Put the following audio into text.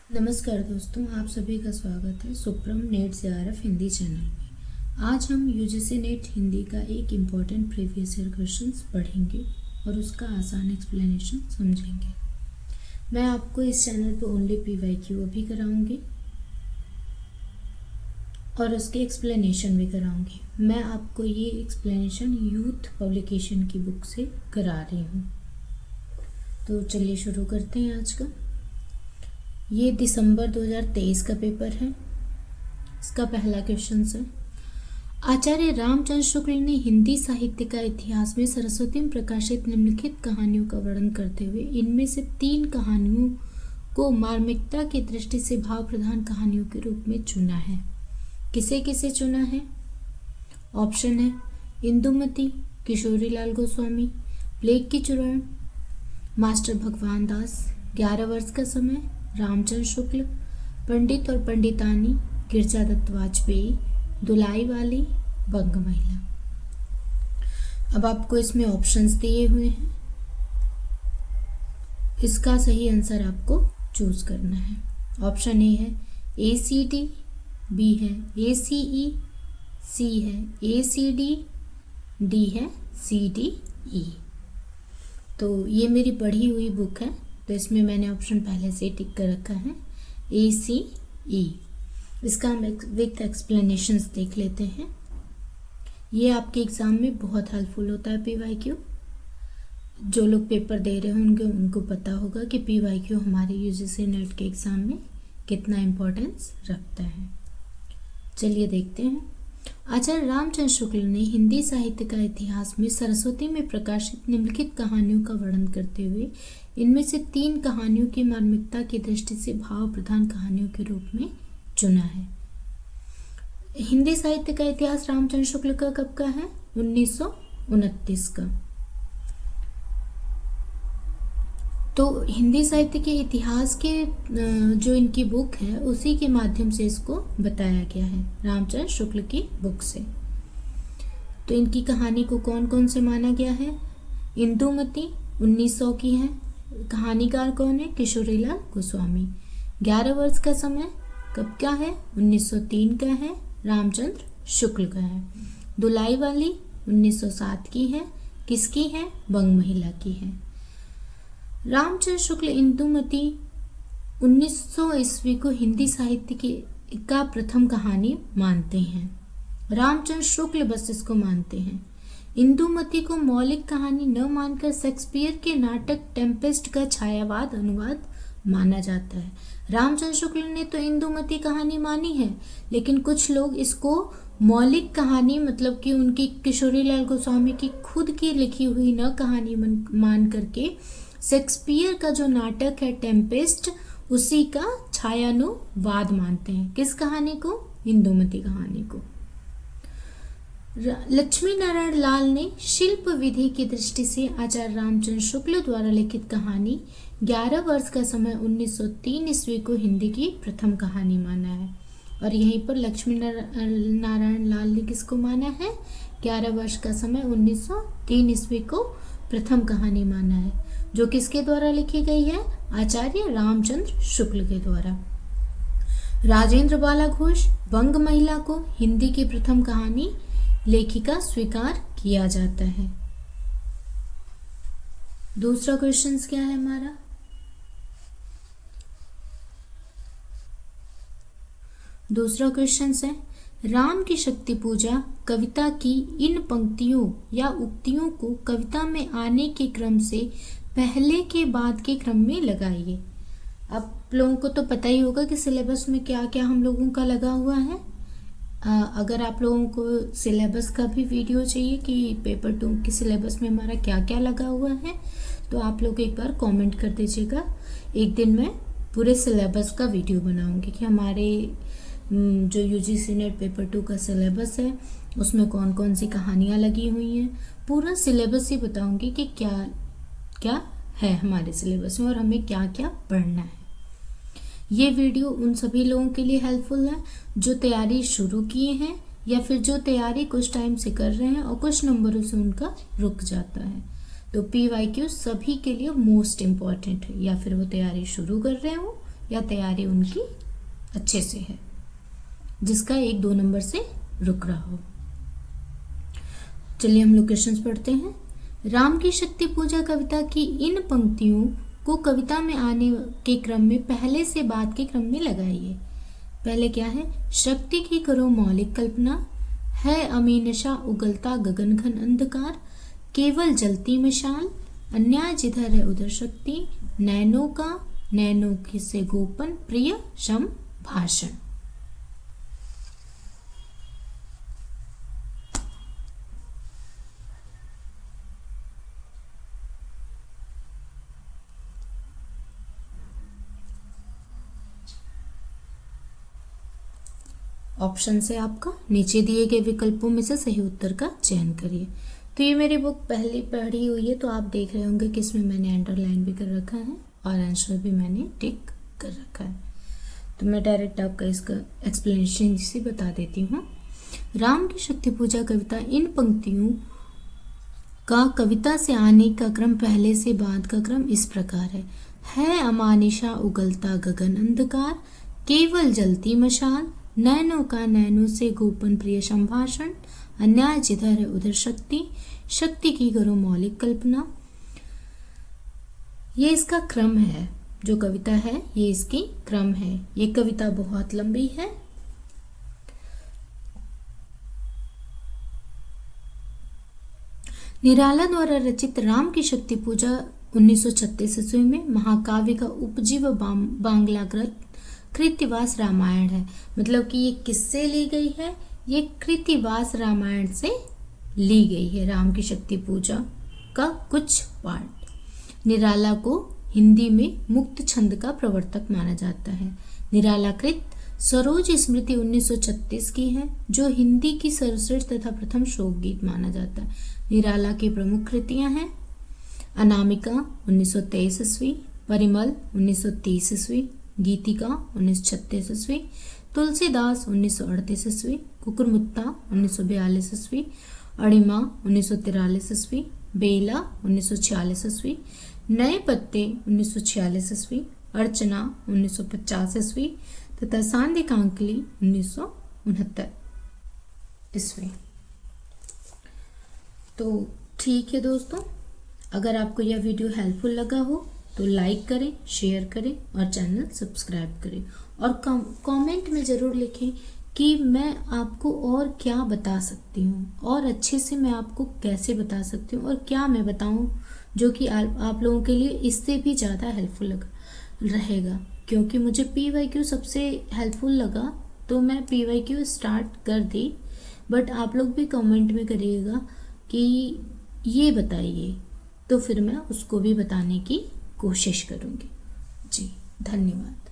नमस्कार दोस्तों, आप सभी का स्वागत है supreme net JRF Hindi channel में। आज हम यूजीसी नेट हिंदी का एक इम्पॉर्टेंट प्रीवियस ईयर क्वेश्चंस पढ़ेंगे और उसका आसान एक्सप्लेनेशन समझेंगे। मैं आपको इस चैनल पे ओनली पीवाईक्यू अभी कराऊंगी और उसके एक्सप्लेनेशन भी कराऊंगी। मैं आपको ये एक्सप्लेनेशन यूथ पब्लिकेशन की बुक से करा रही हूँ। तो चलिए शुरू करते हैं आज का। ये दिसंबर 2023 का पेपर है। इसका पहला क्वेश्चन है, आचार्य रामचंद्र शुक्ल ने हिंदी साहित्य का इतिहास में सरस्वती में प्रकाशित निम्नलिखित कहानियों का वर्णन करते हुए इनमें से 3 कहानियों को मार्मिकता की दृष्टि से भाव प्रधान कहानियों के रूप में चुना है। किसे किसे चुना है? ऑप्शन है इंदुमती, किशोरीलाल गोस्वामी, प्लेग की चुड़ैल, मास्टर भगवान दास, 11 वर्ष का समय, रामचंद्र शुक्ल, पंडित और पंडितानी, गिरजा दत्त वाजपेयी, दुलाई वाली, बंग महिला। अब आपको इसमें ऑप्शंस दिए हुए हैं। इसका सही आंसर आपको चूज करना है। ऑप्शन ए है ACD, बी है ACE, सी है ACD, डी है CDE। तो ये मेरी पढ़ी हुई बुक है, तो इसमें मैंने ऑप्शन पहले से टिक कर रखा है ACE। इसका हम विथ एक्सप्लेनेशंस देख लेते हैं। ये आपके एग्ज़ाम में बहुत हेल्पफुल होता है पीवाईक्यू। जो लोग पेपर दे रहे होंगे उनको पता होगा कि पीवाईक्यू हमारे यूजीसी नेट के एग्ज़ाम में कितना इम्पोर्टेंस रखता है। चलिए देखते हैं। आचार्य रामचंद्र शुक्ल ने हिंदी साहित्य का इतिहास में सरस्वती में प्रकाशित निम्नलिखित कहानियों का वर्णन करते हुए इनमें से 3 कहानियों की मार्मिकता की दृष्टि से भाव प्रधान कहानियों के रूप में चुना है। हिंदी साहित्य का इतिहास रामचंद्र शुक्ल का कब का है? 1929 का। तो हिंदी साहित्य के इतिहास के जो इनकी बुक है उसी के माध्यम से इसको बताया गया है, रामचंद्र शुक्ल की बुक से। तो इनकी कहानी को कौन कौन से माना गया है? इंदुमती 1900 की है। कहानीकार कौन है? किशोरीलाल गोस्वामी। 11 वर्ष का समय कब का है? 1903 का है, रामचंद्र शुक्ल का है। दुलाई वाली 1907 की है। किसकी है? बंग महिला की है। रामचंद्र शुक्ल इंदुमती 1900 ईस्वी को हिंदी साहित्य का प्रथम कहानी मानते हैं। रामचंद्र शुक्ल बस इसको मानते हैं। इंदुमती को मौलिक कहानी न मानकर शेक्सपियर के नाटक टेम्पेस्ट का छायावाद अनुवाद माना जाता है। रामचंद्र शुक्ल ने तो इंदुमती कहानी मानी है, लेकिन कुछ लोग इसको मौलिक कहानी मतलब कि उनकी किशोरीलाल गोस्वामी की खुद की लिखी हुई न कहानी मान करके शेक्सपियर का जो नाटक है टेम्पेस्ट उसी का छायानुवाद मानते हैं। किस कहानी को? इंदुमती कहानी को। लक्ष्मी नारायण लाल ने शिल्प विधि की दृष्टि से आचार्य रामचंद्र शुक्ल द्वारा लिखित कहानी 11 वर्ष का समय 1903 ईस्वी को हिंदी की प्रथम कहानी माना है। और यहीं पर लक्ष्मी नारायण लाल ने किसको माना है? 11 वर्ष का समय 1903 ईस्वी को प्रथम कहानी माना है, जो किसके द्वारा लिखी गई है? आचार्य रामचंद्र शुक्ल के द्वारा। राजेंद्र बाला घोष बंग महिला को हिंदी की प्रथम कहानी लेखिका स्वीकार किया जाता है। दूसरा क्वेश्चन क्या है हमारा? दूसरा क्वेश्चन है, राम की शक्ति पूजा कविता की इन पंक्तियों या उक्तियों को कविता में आने के क्रम से पहले के बाद के क्रम में लगाइए। आप लोगों को तो पता ही होगा कि सिलेबस में क्या क्या हम लोगों का लगा हुआ है। अगर आप लोगों को सिलेबस का भी वीडियो चाहिए कि पेपर 2 के सिलेबस में हमारा क्या क्या लगा हुआ है, तो आप लोग एक बार कमेंट कर दीजिएगा। एक दिन मैं पूरे सिलेबस का वीडियो बनाऊंगी कि हमारे जो यूजीसी नेट पेपर 2 का सिलेबस है उसमें कौन कौन सी कहानियाँ लगी हुई हैं। पूरा सिलेबस ही बताऊंगी कि क्या क्या है हमारे सिलेबस में और हमें क्या क्या पढ़ना है। ये वीडियो उन सभी लोगों के लिए हेल्पफुल है जो तैयारी शुरू किए हैं या फिर जो तैयारी कुछ टाइम से कर रहे हैं और कुछ नंबरों से उनका रुक जाता है। तो PYQ सभी के लिए मोस्ट इम्पॉर्टेंट है, या फिर वो तैयारी शुरू कर रहे हो या तैयारी उनकी अच्छे से है, जिसका 1-2 नंबर से रुक रहा हो। चलिए हम लोग क्वेश्चंस पढ़ते हैं। राम की शक्ति पूजा कविता की इन पंक्तियों को कविता में आने के क्रम में पहले से बाद के क्रम में लगाइए। पहले क्या है? शक्ति की करो मौलिक कल्पना, है अमी नशा उगलता गगन घन अंधकार, केवल जलती मशाल, अन्याय जिधर है उधर शक्ति, नैनों का नैनों की से गोपन प्रिय शम भाषण। ऑप्शन से आपका नीचे दिए गए विकल्पों में से सही उत्तर का चयन करिए। तो ये मेरी बुक पहले पढ़ी हुई है, तो आप देख रहे होंगे कि इसमें मैंने अंडरलाइन भी कर रखा है और आंसर भी मैंने टिक कर रखा है। तो मैं डायरेक्ट आपका इसका एक्सप्लेनेशन जिसे बता देती हूँ। राम की शक्ति पूजा कविता इन पंक्तियों का कविता से आने का क्रम पहले से बाद का क्रम इस प्रकार है अमानिशा उगलता गगन अंधकार, केवल जलती मशाल, नैनों का नैनों से गोपन प्रिय संभाषण, अन्याय जिधर है उधर शक्ति, शक्ति की करो मौलिक कल्पना। ये इसका क्रम है, जो कविता है ये इसकी क्रम है। ये कविता बहुत लंबी है। निराला द्वारा रचित राम की शक्ति पूजा 1936 ईस्वी में महाकाव्य का उपजीव बांग्ला कृतिवास रामायण है। मतलब कि ये किससे ली गई है? ये कृतिवास रामायण से ली गई है। राम की शक्ति पूजा का कुछ पार्ट। निराला को हिंदी में मुक्त छंद का प्रवर्तक माना जाता है। निराला कृत सरोज स्मृति 1936 की है, जो हिंदी की सर्वश्रेष्ठ तथा प्रथम शोक गीत माना जाता है। निराला की प्रमुख कृतियां हैं अनामिका 1923 ईस्वी, परिमल 1930 ईस्वी, गीतिका 1936 ईस्वी, तुलसीदास 1938 ईस्वी, कुकुरमुत्ता 1942 ईस्वी, अड़िमा 1943 ईस्वी, बेला 1946 ईस्वी, नए पत्ते 1946 ईस्वी, अर्चना 1950 ईस्वी तथा सांध्य कांकली 1969 ईस्वी। तो ठीक है दोस्तों, अगर आपको यह वीडियो हेल्पफुल लगा हो तो लाइक करें, शेयर करें और चैनल सब्सक्राइब करें और कमेंट में ज़रूर लिखें कि मैं आपको और क्या बता सकती हूँ और अच्छे से मैं आपको कैसे बता सकती हूँ और क्या मैं बताऊँ जो कि आप लोगों के लिए इससे भी ज़्यादा हेल्पफुल रहेगा। क्योंकि मुझे PYQ सबसे हेल्पफुल लगा तो मैं PYQ स्टार्ट कर दी, बट आप लोग भी कमेंट में करिएगा कि ये बताइए, तो फिर मैं उसको भी बताने की कोशिश करूँगी। जी धन्यवाद।